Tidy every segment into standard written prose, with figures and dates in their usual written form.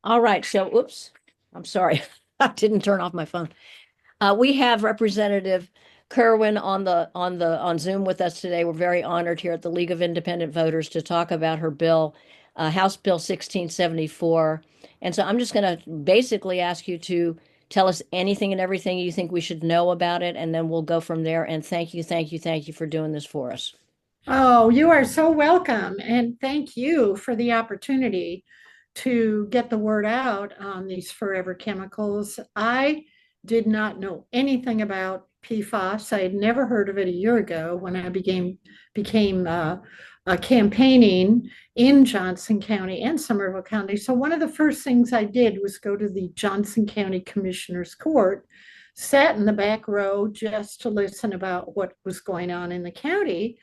All right, so, oops, I'm sorry. I didn't turn off my phone. We have Representative Kerwin on Zoom with us today. We're very honored here at the League of Independent Voters to talk about her bill, House Bill 1674. And so I'm just going to basically ask you to tell us anything and everything you think we should know about it, and then we'll go from there. And thank you, thank you, thank you for doing this for us. Oh, you are so welcome. And thank you for the opportunity to get the word out on these forever chemicals. I did not know anything about PFAS. I had never heard of it a year ago when I became campaigning in Johnson County and Somerville County. So one of the first things I did was go to the Johnson County Commissioner's Court, sat in the back row just to listen about what was going on in the county.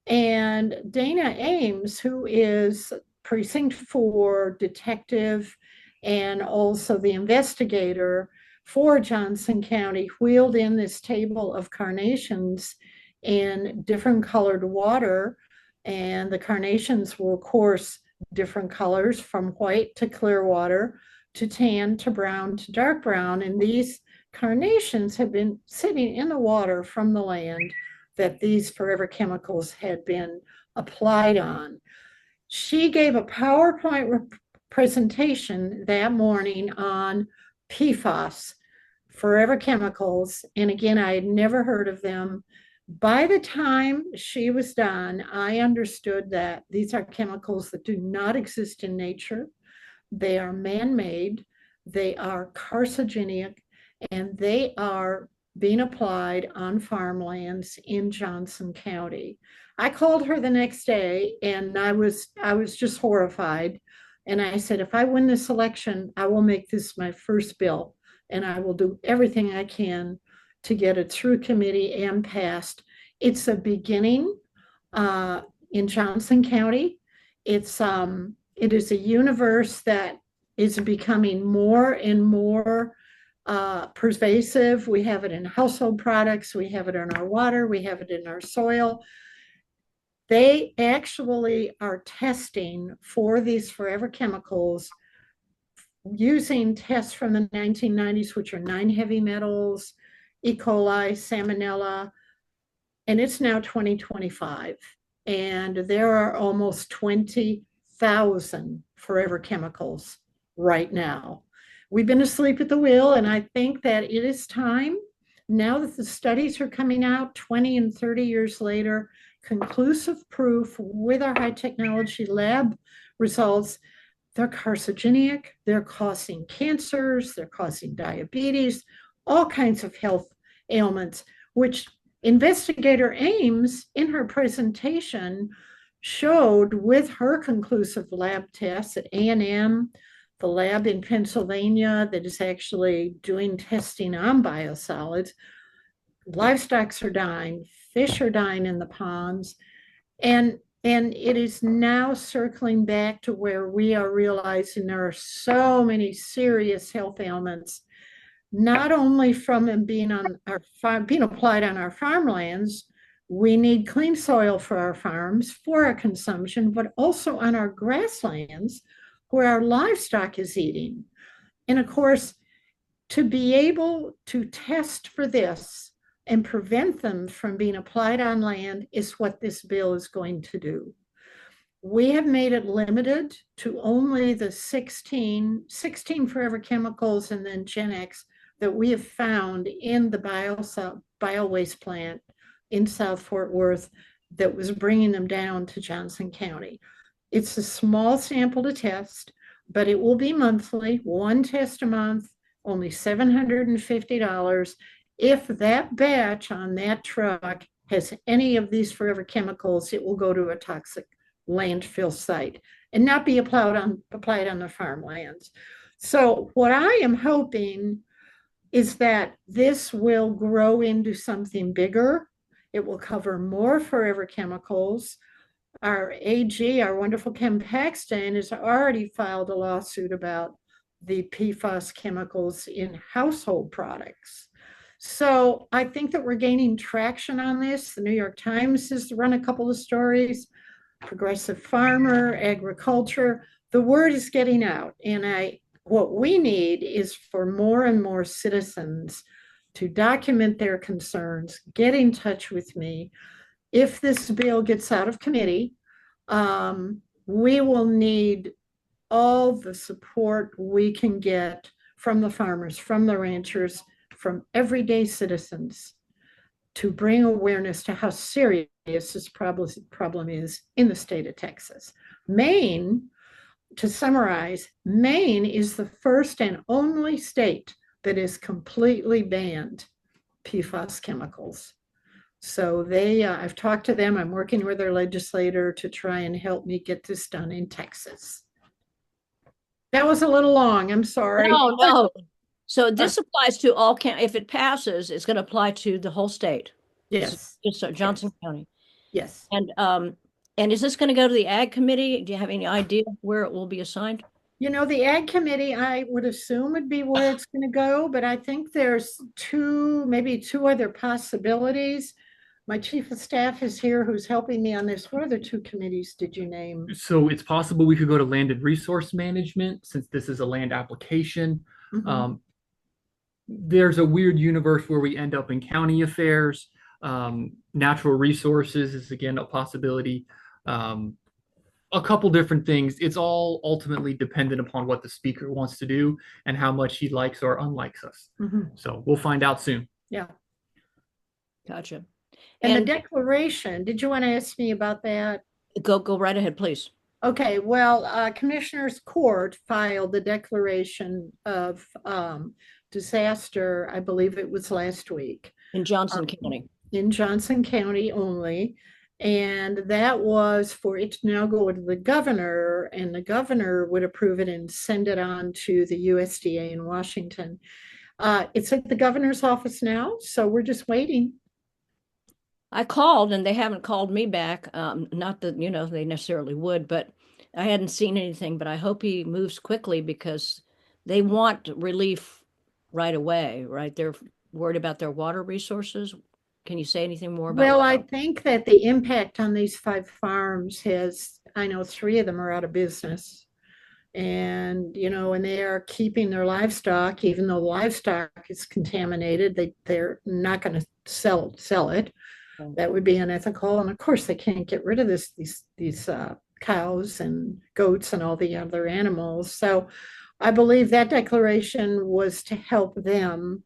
And Dana Ames, who is precinct 4 detective and also the investigator for Johnson County, wheeled in this table of carnations in different colored water. And the carnations were, of course, different colors from white to clear water to tan to brown to dark brown. And these carnations have been sitting in the water from the land that these forever chemicals had been applied on. She gave a PowerPoint presentation that morning on PFAS, forever chemicals. And again, I had never heard of them. By the time she was done, I understood that these are chemicals that do not exist in nature. They are man made, they are carcinogenic, and they are being applied on farmlands in Johnson County. I called her the next day and I was just horrified. And I said, if I win this election, I will make this my first bill and I will do everything I can to get it through committee and passed. It's a beginning in Johnson County. It is a universe that is becoming more and more pervasive. We have it in household products, we have it in our water, we have it in our soil. They actually are testing for these forever chemicals using tests from the 1990s, which are 9 heavy metals, E. coli, salmonella, and it's now 2025. And there are almost 20,000 forever chemicals right now. We've been asleep at the wheel, and I think that it is time, now that the studies are coming out 20 and 30 years later, conclusive proof with our high technology lab results. They're carcinogenic, they're causing cancers, they're causing diabetes, all kinds of health ailments, which investigator Ames in her presentation showed with her conclusive lab tests at A&M, the lab in Pennsylvania that is actually doing testing on biosolids. Livestock are dying, fish are dying in the ponds, and it is now circling back to where we are realizing there are so many serious health ailments, not only from them being on our farm, being applied on our farmlands. We need clean soil for our farms, for our consumption, but also on our grasslands where our livestock is eating. And of course, to be able to test for this and prevent them from being applied on land is what this bill is going to do. We have made it limited to only the 16 forever chemicals and then Gen X that we have found in the bio waste plant in South Fort Worth that was bringing them down to Johnson County. It's a small sample to test, but it will be monthly, one test a month, only $750. If that batch on that truck has any of these forever chemicals, it will go to a toxic landfill site and not be applied on the farmlands. So what I am hoping is that this will grow into something bigger. It will cover more forever chemicals. Our AG, our wonderful Ken Paxton, has already filed a lawsuit about the PFAS chemicals in household products. So I think that we're gaining traction on this. The New York Times has run a couple of stories, Progressive Farmer, Agriculture. The word is getting out. And What we need is for more and more citizens to document their concerns, get in touch with me. If this bill gets out of committee, we will need all the support we can get from the farmers, from the ranchers, from everyday citizens to bring awareness to how serious this problem is in the state of Texas. Maine, to summarize, Maine is the first and only state that is completely banned PFAS chemicals. So I've talked to them. I'm working with their legislator to try and help me get this done in Texas. That was a little long. I'm sorry. No, no. So this applies to all if it passes, it's going to apply to the whole state. So Yes. just Johnson Yes. County. Yes. And is this going to go to the Ag Committee? Do you have any idea where it will be assigned? You know, the Ag Committee, I would assume would be where it's going to go, but I think there's maybe two other possibilities. My chief of staff is here who's helping me on this. What other two committees did you name? So it's possible we could go to land and resource management since this is a land application. Mhm. There's a weird universe where we end up in county affairs. Natural resources is again a possibility. A couple different things. It's all ultimately dependent upon what the speaker wants to do and how much he likes or unlikes us. Mhm. So we'll find out soon. Yeah. Gotcha. And the declaration, did you want to ask me about that? Go right ahead, please. Okay, well, Commissioners Court filed the declaration of disaster, I believe it was last week. In Johnson County. In Johnson County only. And that was for it to now go to the governor, and the governor would approve it and send it on to the USDA in Washington. It's at the governor's office now, so we're just waiting. I called and they haven't called me back. Not that, they necessarily would, but I hadn't seen anything, but I hope he moves quickly because they want relief right away, right? They're worried about their water resources. Can you say anything more about Well, I think that the impact on these 5 farms I know 3 of them are out of business. And, and they are keeping their livestock, even though the livestock is contaminated, they're not going to sell it. That would be unethical. And of course, they can't get rid of these cows and goats and all the other animals. So I believe that declaration was to help them.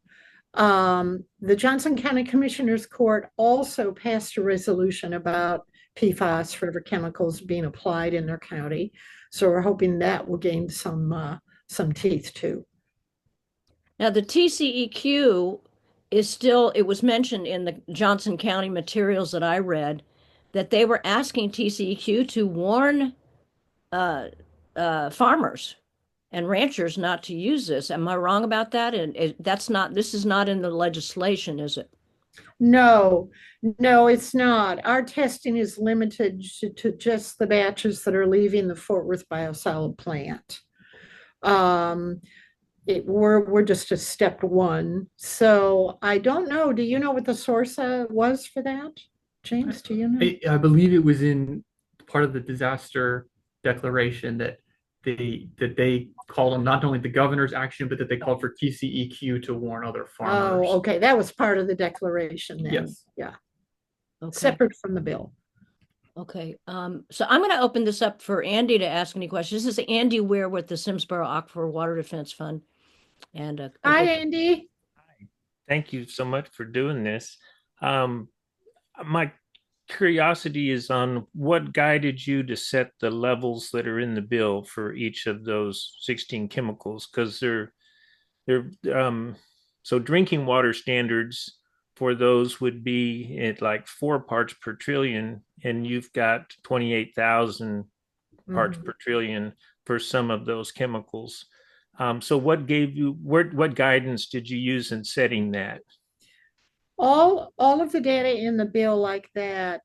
The Johnson County Commissioners Court also passed a resolution about PFAS, forever chemicals, being applied in their county. So we're hoping that will gain some teeth too. Now, the TCEQ is still, it was mentioned in the Johnson County materials that I read that they were asking TCEQ to warn farmers and ranchers not to use this. Am I wrong about that? And this is not in the legislation, is it? No, it's not. Our testing is limited to just the batches that are leaving the Fort Worth biosolid plant. We're just a step 1. So I don't know. Do you know what the source was for that? James, do you know? I believe it was in part of the disaster declaration that they called on not only the governor's action, but that they called for TCEQ to warn other farmers. Oh, okay. That was part of the declaration then. Yes. Yeah. Okay. Separate from the bill. Okay. So I'm going to open this up for Andy to ask any questions. This is Andy Wier with the Simsboro Aquifer Water Defense Fund. And hi, Andy. Thank you so much for doing this. My curiosity is on what guided you to set the levels that are in the bill for each of those 16 chemicals, because they're so drinking water standards for those would be at like 4 parts per trillion, and you've got 28,000 parts per trillion for some of those chemicals. So what guidance did you use in setting that? All of the data in the bill like that,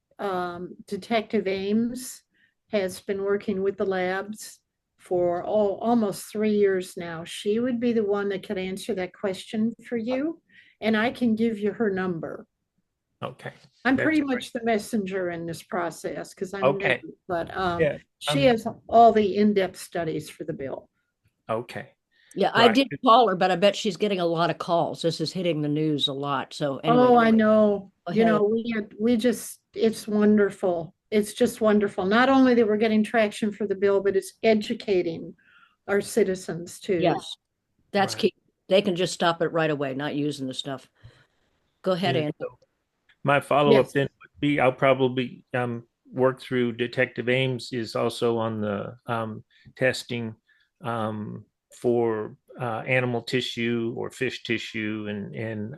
Detective Ames has been working with the labs for almost 3 years now. She would be the one that could answer that question for you, and I can give you her number. Okay. I'm pretty much the messenger in this process because I'm okay. new, but she has all the in-depth studies for the bill. Okay. Yeah, I Right. did call her, but I bet she's getting a lot of calls. This is hitting the news a lot. So anyway, Oh, I know. go You ahead. know, we just, it's wonderful. It's just wonderful. Not only that we're getting traction for the bill, but it's educating our citizens too. Yes, that's Right. key. They can just stop it right away, not using the stuff. Go ahead, And Andy. so my follow-up Yes. then would be I'll probably work through Detective Ames is also on the testing for animal tissue or fish tissue and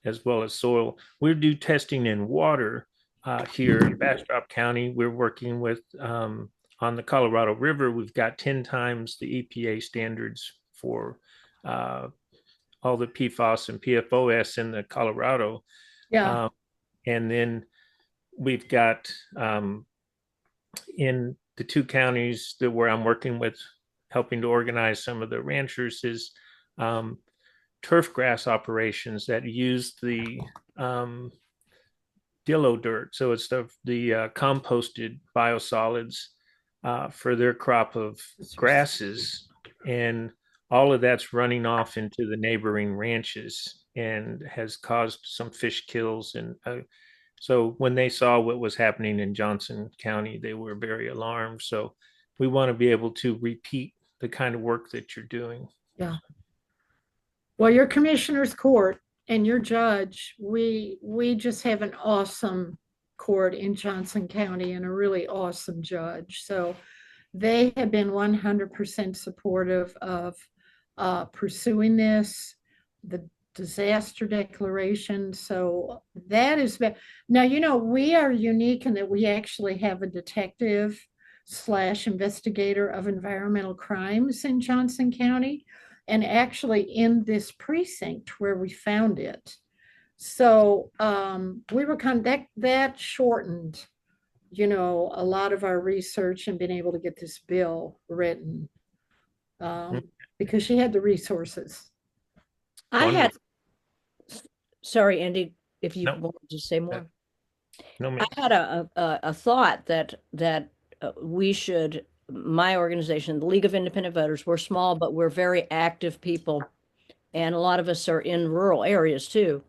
as well as soil. We do testing in water here in Bastrop County. We're working with on the Colorado River. We've got 10 times the EPA standards for uh, all the PFAS and PFOS in the Colorado. Yeah. Um, and then we've got in the two counties that where I'm working with, helping to organize some of the ranchers is turf grass operations that use the dillo dirt. So it's the composted biosolids for their crop of grasses. And all of that's running off into the neighboring ranches and has caused some fish kills. And so when they saw what was happening in Johnson County, they were very alarmed. So we want to be able to repeat the kind of work that you're doing. Yeah. Well, your commissioner's court and your judge, we just have an awesome court in Johnson County and a really awesome judge. So they have been 100% supportive of pursuing this, the disaster declaration. So that is now, you know, we are unique in that we actually have a detective slash investigator of environmental crimes in Johnson County, and actually in this precinct where we found it. So we were kind of that shortened, you know, a lot of our research and being able to get this bill written because she had the resources. I had, Wonderful. sorry, Andy, if you No, wanted to say more. no, I ma'am. had a thought that we should, my organization, the League of Independent Voters, we're small, but we're very active people, and a lot of us are in rural areas too.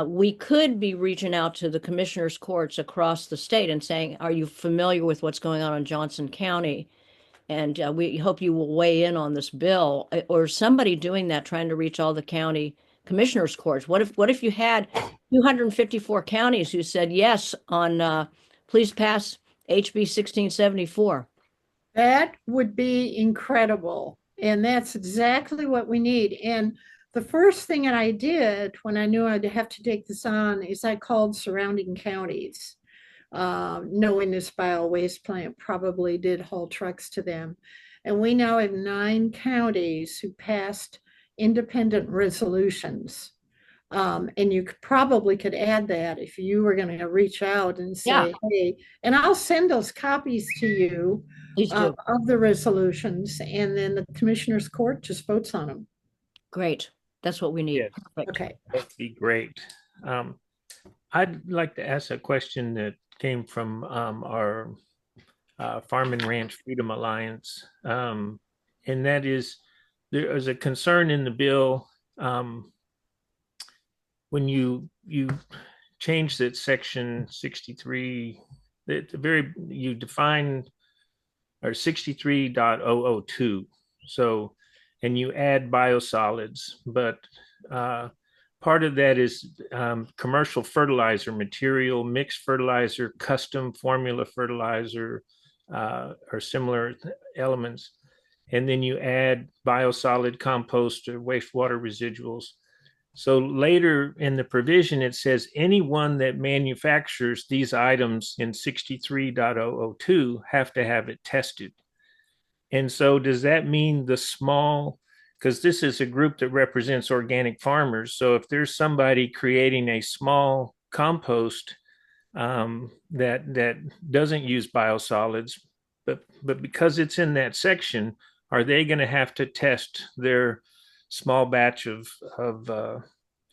We could be reaching out to the commissioners' courts across the state and saying, "Are you familiar with what's going on in Johnson County?" And we hope you will weigh in on this bill, or somebody doing that, trying to reach all the county commissioners' courts. What if you had 254 counties who said yes on please pass HB 1674? That would be incredible. And that's exactly what we need. And the first thing that I did when I knew I'd have to take this on is I called surrounding counties, knowing this bio waste plant probably did haul trucks to them. And we now have 9 counties who passed independent resolutions. And you probably could add that if you were going to reach out and Yeah, say, hey, and I'll send those copies to you please do. of the resolutions, and then the commissioner's court just votes on them. Great. That's what we need. Yes, Perfect. Okay. that'd be great. I'd like to ask a question that came from our Farm and Ranch Freedom Alliance, and that is there is a concern in the bill when you change that section 63, that you define or 63.002. So, and you add biosolids, but part of that is commercial fertilizer material, mixed fertilizer, custom formula fertilizer, or similar elements. And then you add biosolid compost or wastewater residuals. So later in the provision, it says anyone that manufactures these items in 63.002 have to have it tested. And so does that mean the small, because this is a group that represents organic farmers. So if there's somebody creating a small compost that doesn't use biosolids, but because it's in that section, are they going to have to test their small batch of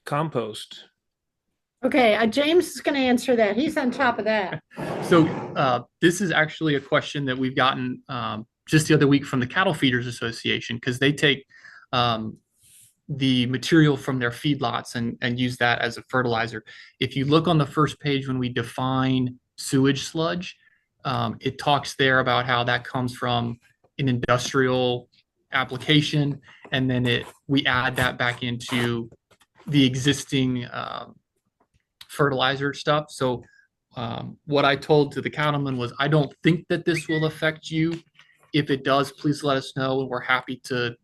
compost? Okay, James is going to answer that. He's on top of that. So this is actually a question that we've gotten just the other week from the Cattle Feeders Association, because they take the material from their feedlots and use that as a fertilizer. If you look on the first page when we define sewage sludge, it talks there about how that comes from an industrial application, and then we add that back into the existing fertilizer stuff. So what I told to the cattleman was, I don't think that this will affect you. If it does, please let us know, and we're happy to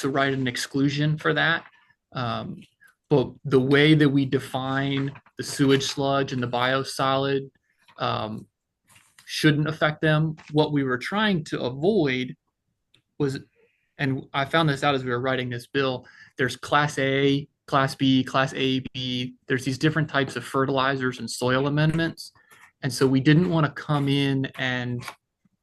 write an exclusion for that. But the way that we define the sewage sludge and the biosolid shouldn't affect them. What we were trying to avoid was, and I found this out as we were writing this bill, there's Class A, Class B, Class A, B. There's these different types of fertilizers and soil amendments. And so we didn't want to come in and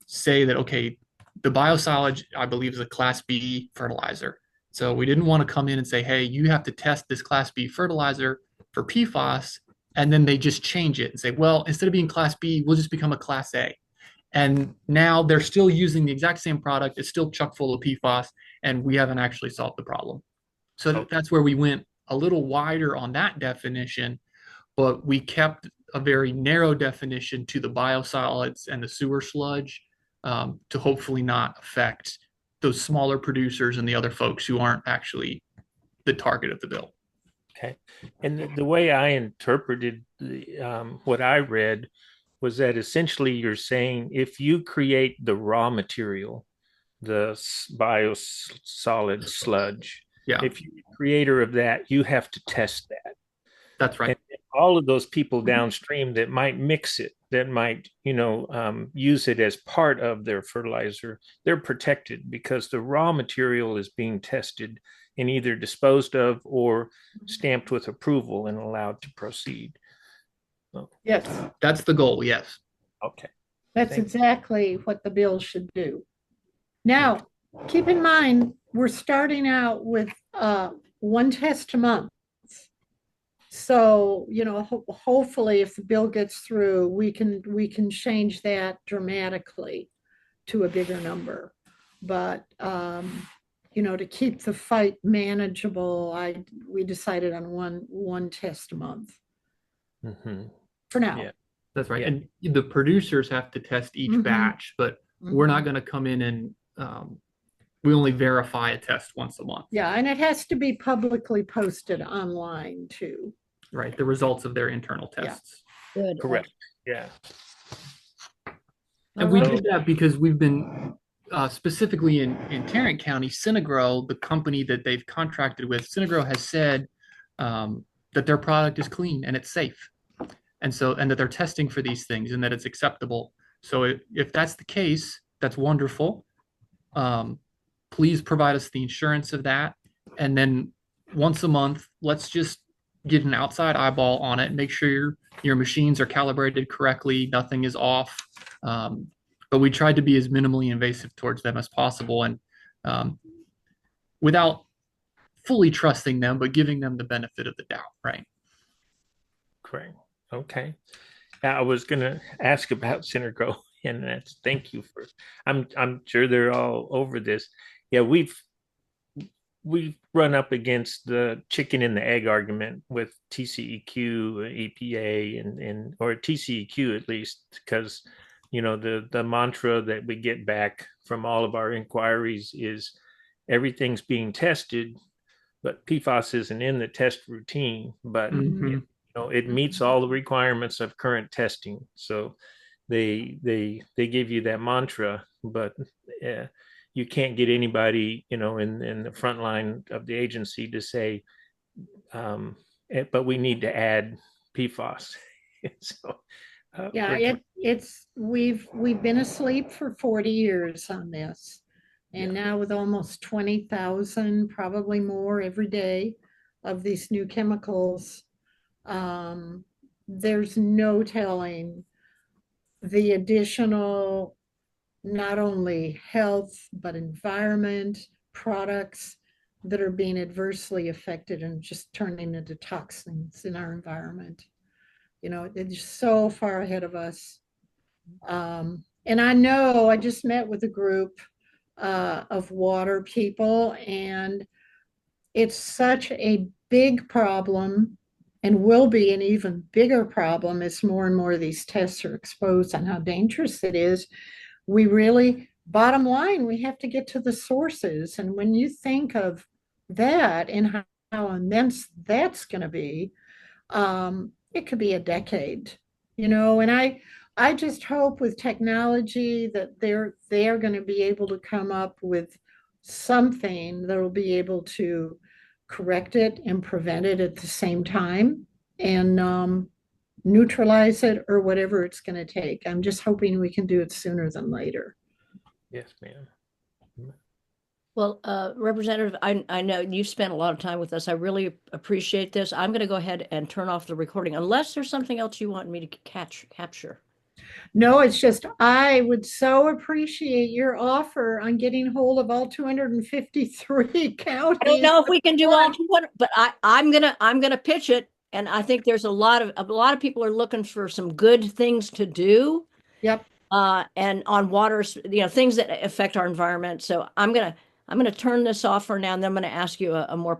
say that, okay, the biosolid, I believe, is a Class B fertilizer. So we didn't want to come in and say, hey, you have to test this Class B fertilizer for PFAS, and then they just change it and say, well, instead of being Class B, we'll just become a Class A. And now they're still using the exact same product. It's still chock full of PFAS, and we haven't actually solved the problem. So that's where we went a little wider on that definition, but we kept a very narrow definition to the biosolids and the sewer sludge, to hopefully not affect those smaller producers and the other folks who aren't actually the target of the bill. Okay. And the way I interpreted what I read was that essentially you're saying if you create the raw material, the biosolid sludge, if you're the creator of that, you have to test that. That's right. And all of those people downstream that might mix it, that might, use it as part of their fertilizer, they're protected because the raw material is being tested and either disposed of or stamped with approval and allowed to proceed. So, Yes, that's the goal. Yes. Okay. that's exactly what the bill should do. Now, keep in mind, we're starting out with one test a month. So, hopefully if the bill gets through, we can change that dramatically to a bigger number. But, to keep the fight manageable, we decided on one test a month for now. Yeah. That's right. Yeah. And the producers have to test each batch, but we're not going to come in and we only verify a test once a month. Yeah, and it has to be publicly posted online too. Right. The results of their internal tests. Good. Correct. Yeah. And we did that because we've been specifically in Tarrant County, Simsboro, the company that they've contracted with, Simsboro has said that their product is clean and it's safe. And that they're testing for these things and that it's acceptable. So if that's the case, that's wonderful. Please provide us the insurance of that. And then once a month, let's just get an outside eyeball on it, make sure your machines are calibrated correctly, nothing is off. But we tried to be as minimally invasive towards them as possible, and without fully trusting them, but giving them the benefit of the doubt, right? Correct. Okay. Now, I was going to ask about Simsboro, and that's thank you for. I'm sure they're all over this. Yeah, we've run up against the chicken and the egg argument with TCEQ, EPA, and or TCEQ at least, because the mantra that we get back from all of our inquiries is everything's being tested, but PFAS isn't in the test routine, but it meets all the requirements of current testing. So they give you that mantra, but you can't get anybody, in the front line of the agency to say, but we need to add PFAS. So, we've been asleep for 40 years on this. And now with almost 20,000, probably more every day of these new chemicals, there's no telling the additional, not only health, but environment products that are being adversely affected and just turning into toxins in our environment. They're so far ahead of us. And I know I just met with a group of water people, and it's such a big problem and will be an even bigger problem as more and more of these tests are exposed on how dangerous it is. We really, bottom line, we have to get to the sources. And when you think of that and how immense that's going to be, it could be a decade, and I just hope with technology that they're going to be able to come up with something that will be able to correct it and prevent it at the same time, and neutralize it or whatever it's going to take. I'm just hoping we can do it sooner than later. Yes, ma'am. Well, Representative, I know you've spent a lot of time with us. I really appreciate this. I'm going to go ahead and turn off the recording unless there's something else you want me to capture. No, it's just I would so appreciate your offer on getting hold of all 253 counties. I don't know if we can do all 200, but I'm gonna pitch it, and I think there's a lot of people are looking for some good things to do. Yep. And on waters, things that affect our environment. So I'm gonna turn this off for now, and then I'm gonna ask you a more